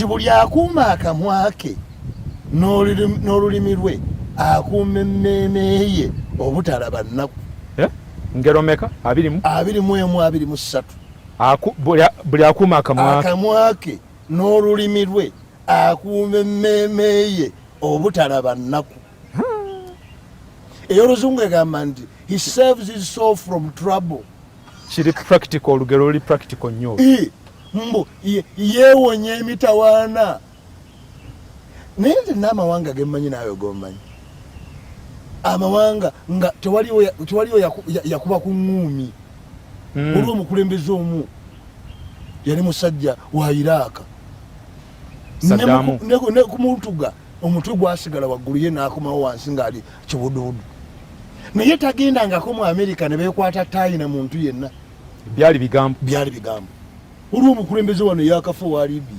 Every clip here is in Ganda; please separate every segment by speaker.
Speaker 1: nti buli akuuma akamwa ke n'olulimi lwe akuuma emmeeme ye obutalaba nnaku.
Speaker 2: Ngero meka? 21
Speaker 1: 23.
Speaker 2: Buli akuuma
Speaker 1: akamwa ke n'olulimi lwe akuuma emmeeme ye obutalaba nnaku. Ey'oluzungu egamba nti he saves his soul from trouble.
Speaker 2: Kiri practical, olugero luli practical nnyo.
Speaker 1: Mbu yeewonya emitawaana. Naye nze n'amawanga gemmanyi naawe gommanyi. Amawanga nga tewaliwo yakuba ku ŋŋuumi. Olwo omukulembeze omu yali musajja wa Iraaka. Ne kumutuga omutwe gwasigala waggulu ye n'akomawo wansi ng'ali kibudubudu. Naye tagendangako mu Amerika ne beekwata taayi na muntu yenna.
Speaker 2: Byali bigambo.
Speaker 1: Olwo omukulembeze wano yakafa wa Libya.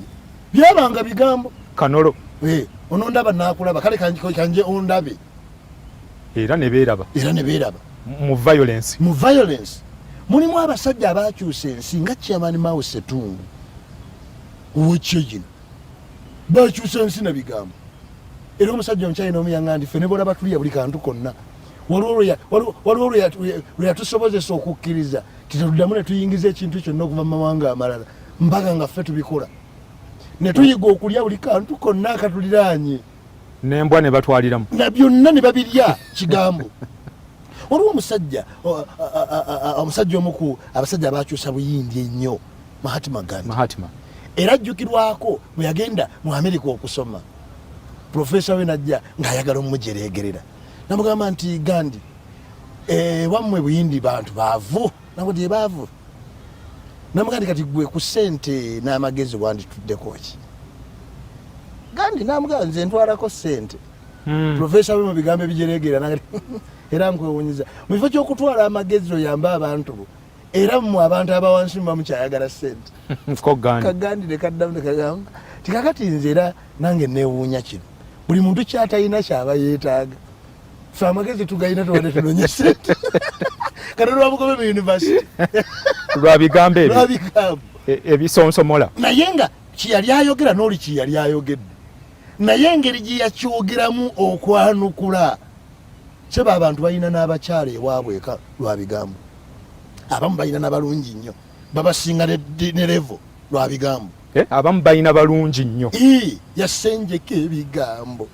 Speaker 1: Byabanga bigambo.
Speaker 2: Kanolo.
Speaker 1: Onondaba n'akulaba kale kanje ondabe.
Speaker 2: Era ne beeraba. Mu violence. Mulimu abasajja abaakyusa ensi nga Chairman Mao Zedong. Ow'Ekyegino. Baakyusa ensi na bigambo. Era omusajja omukyayina omuyangandi ffe ne bolaba tuliya buli kantu konna. Waliwo lwe yatusobozesa okukkiriza tetuddamu ne tuyingiza ekintu kyonna okuva mu mawanga amalala mpaka nga ffe tubikola. Ne tuyiga okulya buli kantu konna akatuliraanye. N'embwa ne batwaliramu. Na
Speaker 1: byonna ne babirya kigambo. Waliwo omusajja omu ku abasajja abaakyusa buyindi ennyo Mahatma Gandhi. Era ajjukirwako bwe yagenda mu Amerika okusoma. Profesa we najja ng'ayagala omumujereegerera. Namugamba nti Gandhi, wammwe buyindi bantu baavu. Nabwo baavu. Namugandi kati gwe ku ssente n'amagezi wandituddeko ki? Gandhi namugamba nze ntwalako ssente. Profesa we mu bigambo ebijereegera era nkwewunyiza. Mu kifo ky'okutwala amagezi oyambe abantu bo. Era mu abantu abawansi bamukyayagala ssente. Kagandi ne kaddamu ne kagamba tikakati nze era nange neewuunya kino. Buli muntu kyatalina kyaba yeetaaga. Ffe amagezi tugayina tuwadde tunonye ssente. Kati lwabugobe mu yunivasite.
Speaker 2: Lwa bigambo ebisonsomola.
Speaker 1: Naye nga kiyali ayogera n'oli kiyali ayogedde. Naye engeri gye yakyogeramu okwanukula. Seba abantu balina n'abakyala ewaabwe eka lwa bigambo. Abamu balina n'abalungi nnyo. Babasinga ne levo lwa bigambo.
Speaker 2: Abamu balina balungi nnyo.
Speaker 1: Yasenjeka ebigambo.